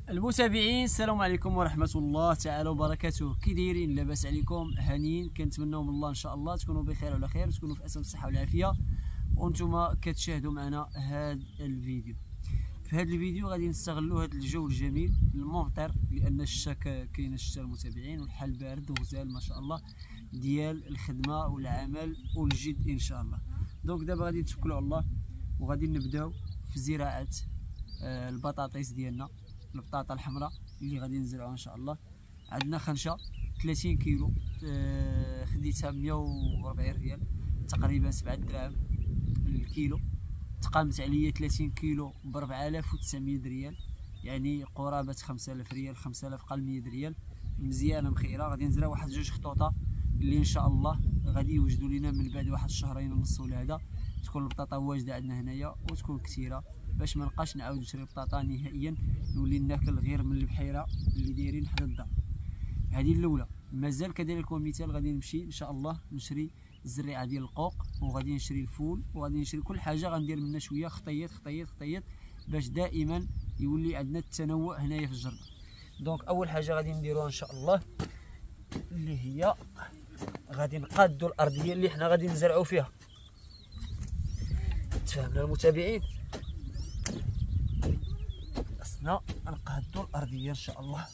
المتابعين، السلام عليكم ورحمة الله تعالى وبركاته. كي دايرين؟ لاباس عليكم؟ هانيين؟ كنتمناو من الله ان شاء الله تكونوا بخير وعلى خير وتكونوا في اسم الصحة والعافية وانتم كتشاهدوا معنا هذا الفيديو. في هذا الفيديو غادي نستغلوا هذا الجو الجميل الممطر، لان الشتاء كاين الشتاء المتابعين، والحال بارد وغزال ما شاء الله ديال الخدمة والعمل والجد ان شاء الله. دونك دابا غادي نتوكلوا على الله وغادي نبداو في زراعة البطاطس ديالنا، البطاطا الحمراء اللي غادي نزرعوها ان شاء الله. عندنا خنشه 30 كيلو، خديتها 140 ريال تقريبا 7 دراهم الكيلو. تقامت عليا 30 كيلو ب 4900 ريال، يعني قرابه 5000 ريال، 5000 قل 100 ريال. مزيانه مخيره. غادي نزرع واحد جوج خطوطه اللي ان شاء الله غادي يوجدوا لنا من بعد واحد شهرين ونص ولا هذا، تكون البطاطا واجده عندنا هنايا وتكون كثيره، باش ما نبقاش نعاود نشري بطاطا نهائيا نولي ناكل غير من البحيره اللي دايرين حدا الدار. هذه الاولى. مازال كذلك مثال غادي نمشي ان شاء الله نشري الزريعه ديال القوق، وغادي نشري الفول، وغادي نشري كل حاجه. غندير منها شويه خطيط خطيط خطيط باش دائما يولي عندنا التنوع هنايا في الجرده. دونك اول حاجه غادي نديروها ان شاء الله اللي هي غادي نقادوا الارضيه اللي حنا غادي نزرعوا فيها. تفهمنا المتابعين؟ خصنا نقادوا الارضيه ان شاء الله.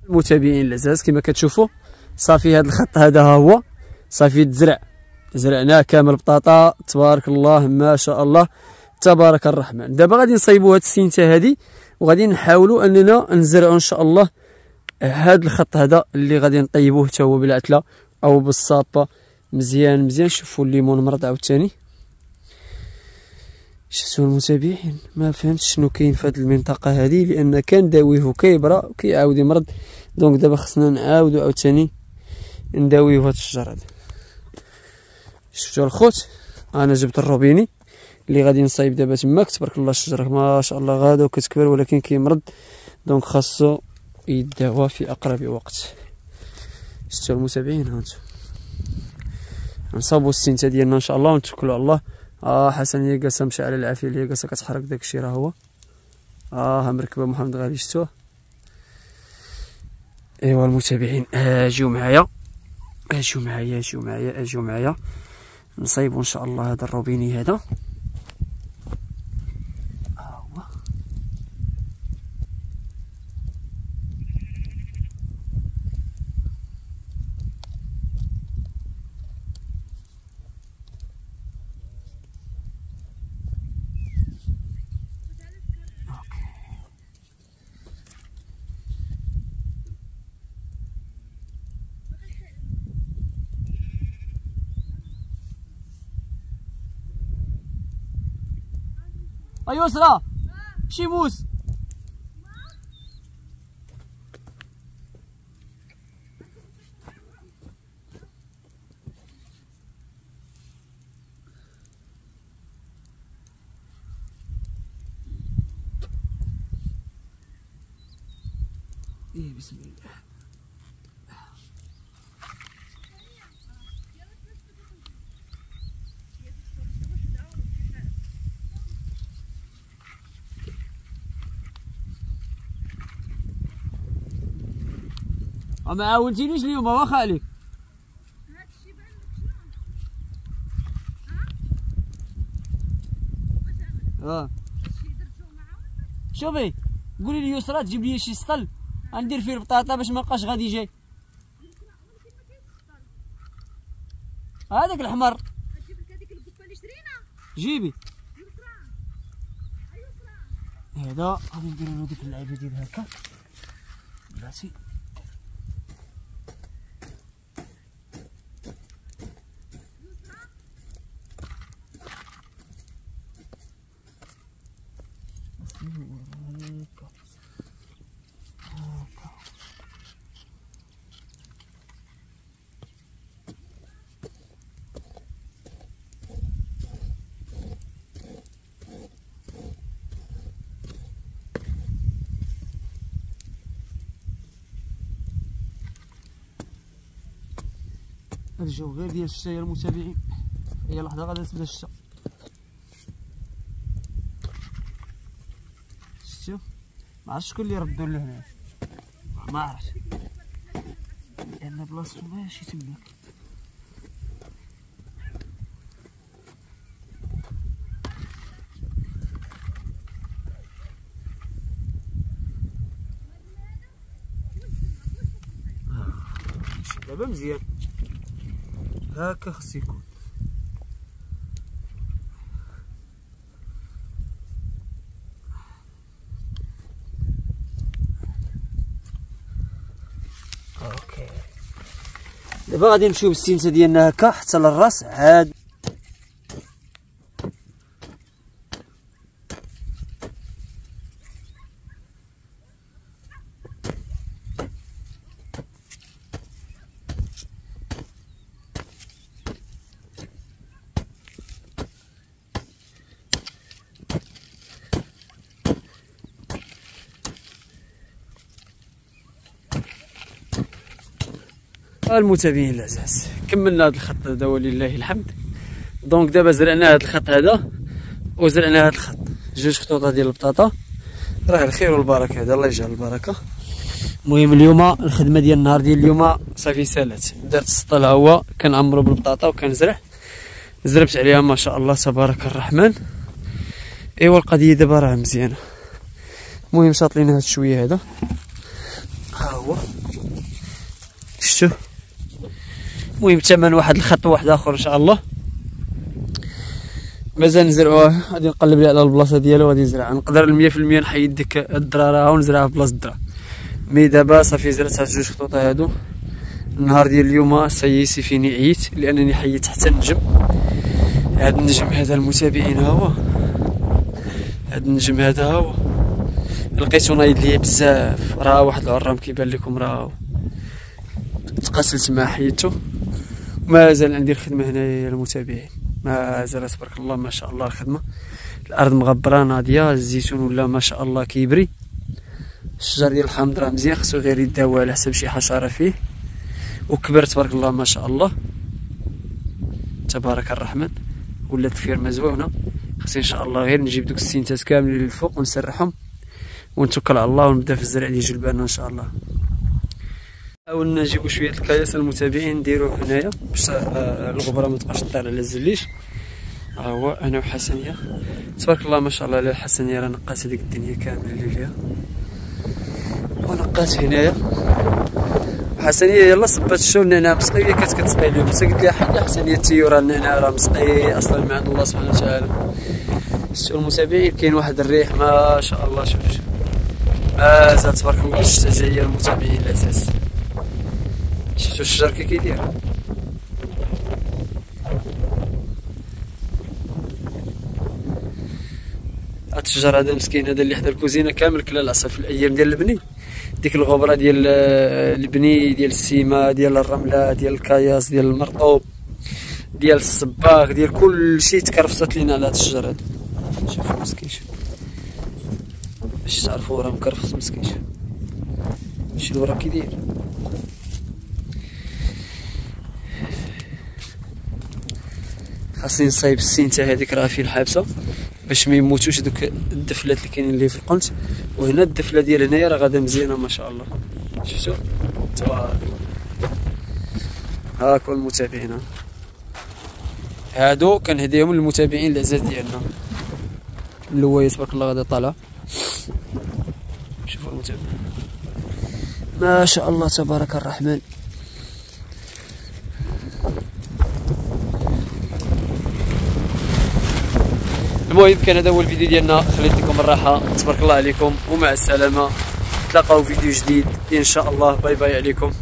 المتابعين العزاز كما كتشوفوا صافي هذا الخط هذا ها هو صافي تزرع، زرعناه كامل بطاطا تبارك الله ما شاء الله تبارك الرحمن. دابا غادي نصايبوا هاد السنته هادي وغادي نحاولوا اننا نزرعوا ان شاء الله هاد الخط هذا اللي غادي نطيبوه حتى هو بالعتله او بالصابه مزيان مزيان. شوفوا الليمون مرض عاوتاني. شفتوا المتابعين ما فهمتش شنو كاين في هذه المنطقه هذه لان كان داويه وكيبرى وكيعاود يمرض. دونك دابا خصنا نعاودوا عاوتاني نداويو هاد الشجر هذا. شفتوا الخوت انا جبت الروبيني اللي غادي نصايب دابا تماك تبارك الله الشجره ما شاء الله غادا وكتكبر ولكن كيمرض دونك خاصو يداوى في اقرب وقت. شفتوا المتابعين هانتو نصاوبوا السنته ديالنا ان شاء الله ونتوكلوا على الله. حسن هي جالسه مشى على العافيه اللي هي جالسه كتحرك داكشي راه هو ها مركبه محمد غالي شفتوه. ايوا المتابعين اجيو معايا اجيو معايا اجيو معايا اجيو معايا نصايبوا ان شاء الله هذا الروبيني هذا. هو يسرى شي موس بسم الله. ما عاونتينيش اليوم واخا عليك. هادشي بان لك شنو درتو معاه. شوفي قولي لي يسرى تجيب لي شي سطل غندير فيه البطاطا باش ما بقاش غادي جاي. هذاك الحمر نجيب لك هذيك القبه اللي شرينا. جيبي يسرى هذا غادي نديرو له ديك اللعيبه ديال هكا بلاتي. هذا الجو غير ديال الشتا يا المتابعين. هي لحظه غادي تبدا الشتا. شفتو ما عرفتش شكون اللي ردو لهنا ما عرفت لان بلاصتو ماشي تماك. دابا مزيان هكا خص يكون. اوكي دابا غادي نمشيو بالسنسه ديالنا هكا حتى للراس عاد. المتابعين العزاز كملنا هذا الخط هذا ولله الحمد. دونك دابا زرعنا هذا الخط هذا وزرعنا هذا الخط جوج خطوطه ديال البطاطا راه الخير والبركه هذا الله يجعل البركه. المهم اليوم الخدمه ديال النهار ديال اليوم صافي سالات. درت السطل هو كنعمرو بالبطاطا وكنزرع زربت عليها ما شاء الله تبارك الرحمن. ايوا القضيه دابا راه مزيانه. المهم شاط لينا هاد شويه هذا ها هو شفتو. المهم ثمن واحد الخط واحد اخر ان شاء الله. مازال نزرعوه، غادي نقلب ليه على البلاصه ديالو غادي نزرعها. نقدر 100% نحيد ديك الدراره ونزرعها في بلاصه الدرا. مي دابا صافي زرعت هاد 2 خطوط هادو. النهار ديال اليوم سيسي فيني عييت لانني حيدت حتى النجم. هاد النجم هذا المتابعين ها هو، هاد النجم هذا ها هو لقيتو نايض ليا بزاف. راه واحد العرام كيبان لكم، راه تقاتلت معاه حيدتو. مازال عندي الخدمه هنايا المتابعين، مازال تبارك الله ما شاء الله الخدمه. الارض مغبره ناضيه، الزيتون ولا ما شاء الله كيبري. الشجر ديال الحامض راه مزيان، خصو غير يداوى على حسب شي حشره فيه، وكبر تبارك الله ما شاء الله تبارك الرحمن. ولات الفيرمه زوينه. خصني ان شاء الله غير نجيب دوك السينتات كاملين للفوق ونسرحهم ونتوكل على الله ونبدا في الزرع ديال جلبانه ان شاء الله. حاولنا نجيبو شويه الكياس المتابعين نديروه هنايا باش الغبره ما تبقاش طالعه على الزليش. ها هو انا وحسنيه تبارك الله ما شاء الله. على حسنيه راه نقات هذيك الدنيا كامله اللي فيها ونقات هنايا. حسنيه يلا صبات الشو النعناع مسقيه كانت كتسقي اليوم، بس قلت لها حيدي حسنيه تيورا النعناع راه مسقي اصلا من عند الله سبحانه وتعالى. شتو المتابعين كاين واحد الريح ما شاء الله. شوف مازال تبارك الله الشتا جايه المتابعين الاساس. شفتو الشجر كي كيدير. هاد الشجر هذا مسكين هذا اللي حدا الكوزينه كامل كلا العصا في الايام ديال البني. ديك الغبره ديال البني ديال السيمه ديال الرمله ديال الكياس ديال المرطوب ديال الصباغ ديال كلشي تكرفصت لينا على هاد الشجر هذا. شوفوا مسكين، شوف باش تعرفوا راه مكرفص مسكين. شنو راه كيدير. خاصني نصايب السينتا هذيك راه فين حابسه باش ما يموتوش دوك الدفلات اللي كاينين اللي في القنت. وهنا الدفله ديال هنايا راه غادا مزيانه ما شاء الله. شفتوا تبارك الله. هاكو المتابعين هادو كنهديهم للمتابعين العزاز ديالنا. اللوايه تبارك الله غادا طالعه. شوفوا المتابعين ما شاء الله تبارك الرحمن. المهم كان هذا هو الفيديو ديالنا. خليت لكم الراحه، تبارك الله عليكم ومع السلامه. نتلاقاو فيديو جديد ان شاء الله. باي باي عليكم.